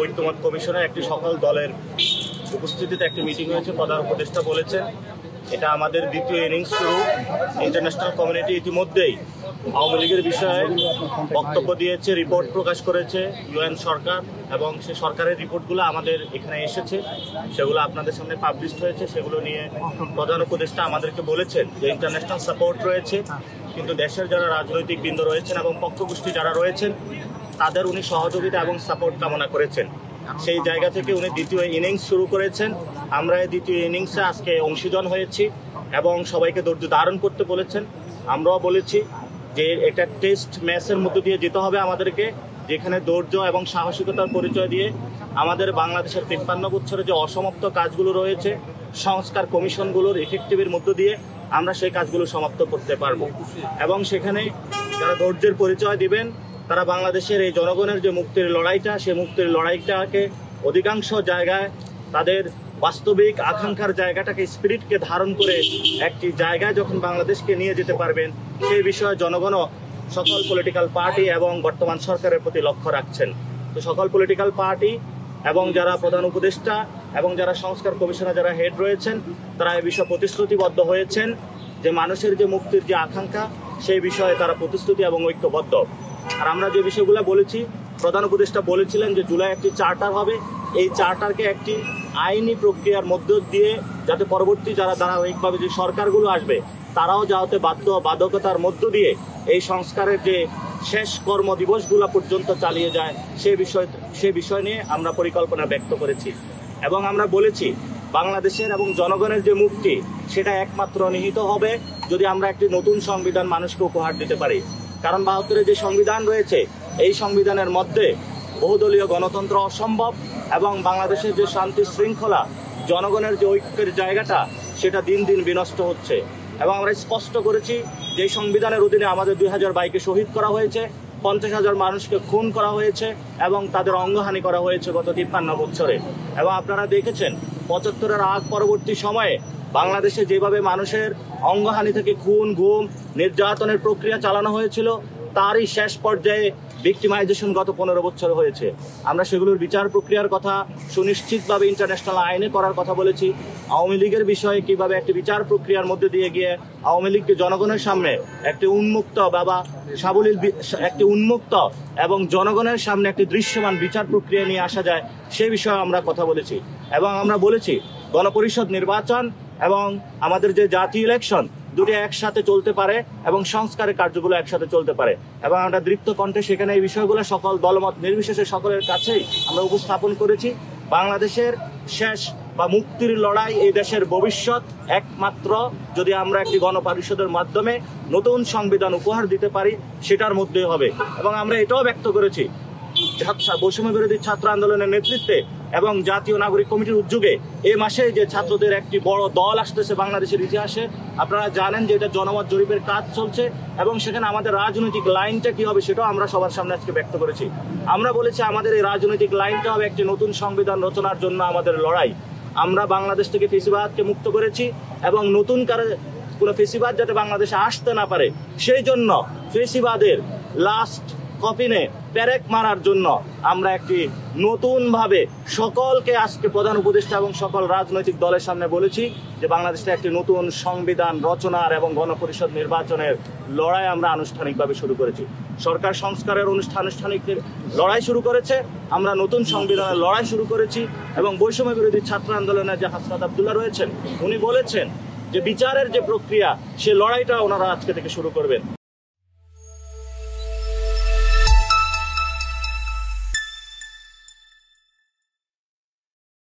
মৃত্যুমত কমিশনের একটি সকল দলের উপস্থিতিতে একটি মিটিং হয়েছে। প্রধান উপদেষ্টা বলেছেন এটা আমাদের দ্বিতীয় ইনিংস শুরু। ইন্টারন্যাশনাল কমিউনিটি ইতিমধ্যেই আওয়ামী লীগের বিষয়ে বক্তব্য দিয়েছে, রিপোর্ট প্রকাশ করেছে ইউএন সরকার, এবং সেই সরকারের রিপোর্টগুলো আমাদের এখানে এসেছে, সেগুলো আপনাদের সামনে পাবলিশ হয়েছে। সেগুলো নিয়ে প্রধান উপদেষ্টা আমাদেরকে বলেছেন যে ইন্টারন্যাশনাল সাপোর্ট রয়েছে, কিন্তু দেশের যারা রাজনৈতিক বৃন্দ রয়েছেন এবং পক্ষগোষ্ঠী যারা রয়েছেন তাদের উনি সহযোগিতা এবং সাপোর্ট কামনা করেছেন। সেই জায়গা থেকে উনি দ্বিতীয় ইনিংস শুরু করেছেন। আমরা এই দ্বিতীয় ইনিংসে আজকে অংশীজন হয়েছি এবং সবাইকে ধৈর্য ধারণ করতে বলেছেন। আমরাও বলেছি যে এটা টেস্ট ম্যাচের মধ্য দিয়ে যেতে হবে আমাদেরকে, যেখানে ধৈর্য এবং সাহসিকতার পরিচয় দিয়ে আমাদের বাংলাদেশের 53 বছরে যে অসমাপ্ত কাজগুলো রয়েছে, সংস্কার কমিশনগুলোর ইফেক্টিভের মধ্য দিয়ে আমরা সেই কাজগুলো সমাপ্ত করতে পারবো। এবং সেখানে যারা ধৈর্যের পরিচয় দিবেন তারা বাংলাদেশের এই জনগণের যে মুক্তির লড়াইটা, সেই মুক্তির লড়াইটাকে অধিকাংশ জায়গায় তাদের বাস্তবিক আকাঙ্ক্ষার জায়গাটাকে, স্পিরিটকে ধারণ করে একটি জায়গায় যখন বাংলাদেশকে নিয়ে যেতে পারবেন, সেই বিষয়ে জনগণও সকল পলিটিক্যাল পার্টি এবং বর্তমান সরকারের প্রতি লক্ষ্য রাখছেন। তো সকল পলিটিক্যাল পার্টি এবং যারা প্রধান উপদেষ্টা এবং যারা সংস্কার কমিশনে যারা হেড রয়েছেন তারা এই বিষয়ে প্রতিশ্রুতিবদ্ধ হয়েছেন যে মানুষের যে মুক্তির যে আকাঙ্ক্ষা, সেই বিষয়ে তারা প্রতিশ্রুতি এবং ঐক্যবদ্ধ। আর আমরা যে বিষয়গুলো বলেছি, প্রধান উপদেষ্টা বলেছিলেন যে জুলাই একটি চার্টার হবে, এই চার্টারকে একটি আইনি প্রক্রিয়ার মধ্য দিয়ে যাতে পরবর্তী যারা ধারাবাহিকভাবে যে সরকারগুলো আসবে তারাও যাতে বাধ্যবাধকতার মধ্য দিয়ে এই সংস্কারের যে শেষ কর্মদিবসগুলো পর্যন্ত চালিয়ে যায়, সে বিষয় নিয়ে আমরা পরিকল্পনা ব্যক্ত করেছি। এবং আমরা বলেছি বাংলাদেশের এবং জনগণের যে মুক্তি সেটা একমাত্র নিহিত হবে যদি আমরা একটি নতুন সংবিধান মানুষকে উপহার দিতে পারি। কারণ ৭২-এর যে সংবিধান রয়েছে, এই সংবিধানের মধ্যে বহুদলীয় গণতন্ত্র অসম্ভব এবং বাংলাদেশের যে শান্তি শৃঙ্খলা, জনগণের যে ঐক্যের জায়গাটা, সেটা দিন দিন বিনষ্ট হচ্ছে। এবং আমরা স্পষ্ট করেছি যে সংবিধানের অধীনে আমাদের 2000 ভাইকে শহীদ করা হয়েছে, 50,000 মানুষকে খুন করা হয়েছে এবং তাদের অঙ্গহানি করা হয়েছে গত 53 বছরে। এবং আপনারা দেখেছেন 75-এর আগ পরবর্তী সময়ে বাংলাদেশে যেভাবে মানুষের অঙ্গহানি থেকে খুন, গুম, নির্যাতনের প্রক্রিয়া চালানো হয়েছিল, তারই শেষ পর্যায়ে ভিক্টিমাইজেশন গত 15 বছর হয়েছে। আমরা সেগুলোর বিচার প্রক্রিয়ার কথা সুনিশ্চিতভাবে ইন্টারন্যাশনাল আইনে করার কথা বলেছি। আওয়ামী লীগের বিষয়ে কিভাবে একটি বিচার প্রক্রিয়ার মধ্যে দিয়ে গিয়ে আওয়ামী লীগকে জনগণের সামনে একটি উন্মুক্ত এবং জনগণের সামনে একটি দৃশ্যমান বিচার প্রক্রিয়া নিয়ে আসা যায়, সেই বিষয়ে আমরা কথা বলেছি। এবং আমরা বলেছি গণপরিষদ নির্বাচন এবং আমাদের যে জাতীয় ইলেকশন দুটি একসাথে চলতে পারে এবং সংস্কারের কার্যগুলো একসাথে চলতে পারে। এবং আমরা দৃপ্ত কণ্ঠে সেখানে এই বিষয়গুলো সকল দলমত নির্বিশেষে সকলের কাছেই আমরা উপস্থাপন করেছি। বাংলাদেশের শেষ বা মুক্তির লড়াই, এই দেশের ভবিষ্যৎ একমাত্র যদি আমরা একটি গণপরিষদের মাধ্যমে নতুন সংবিধান উপহার দিতে পারি, সেটার মধ্যে হবে। এবং আমরা এটাও ব্যক্ত করেছি বৈষম্য বিরোধী ছাত্র আন্দোলনের নেতৃত্বে এবং জাতীয় নাগরিক কমিটির উদ্যোগে এই মাসে যে ছাত্রদের একটি বড় দল আসতেছে বাংলাদেশের ইতিহাসে, আপনারা জানেন যে এটা জনমত জরিপের কাজ চলছে এবং সেখানে আমাদের রাজনৈতিক লাইনটা কি হবে সেটাও আমরা সবার সামনে আজকে ব্যক্ত করেছি। আমরা বলেছি আমাদের এই রাজনৈতিক লাইনটা হবে একটি নতুন সংবিধান রচনার জন্য আমাদের লড়াই। আমরা বাংলাদেশ থেকে ফেসিবাদকে মুক্ত করেছি এবং নতুন করে কোনো ফেসিবাদ যাতে বাংলাদেশে আসতে না পারে, সেই জন্য ফেসিবাদের লাস্ট কপিনে পেরেক মারার জন্য আমরা একটি নতুনভাবে সকলকে আজকে প্রধান উপদেষ্টা এবং সকল রাজনৈতিক দলের সামনে বলেছি যে বাংলাদেশে একটি নতুন সংবিধান রচনার এবং গণপরিষদ নির্বাচনের লড়াই আমরা আনুষ্ঠানিকভাবে শুরু করেছি। সরকার সংস্কারের আনুষ্ঠানিক লড়াই শুরু করেছে, আমরা নতুন সংবিধানের লড়াই শুরু করেছি। এবং বৈষম্য বিরোধী ছাত্র আন্দোলনের যে হাসনাত আবদুল্লাহ রয়েছেন, উনি বলেছেন যে বিচারের যে প্রক্রিয়া, সে লড়াইটা ওনারা আজকে থেকে শুরু করবেন।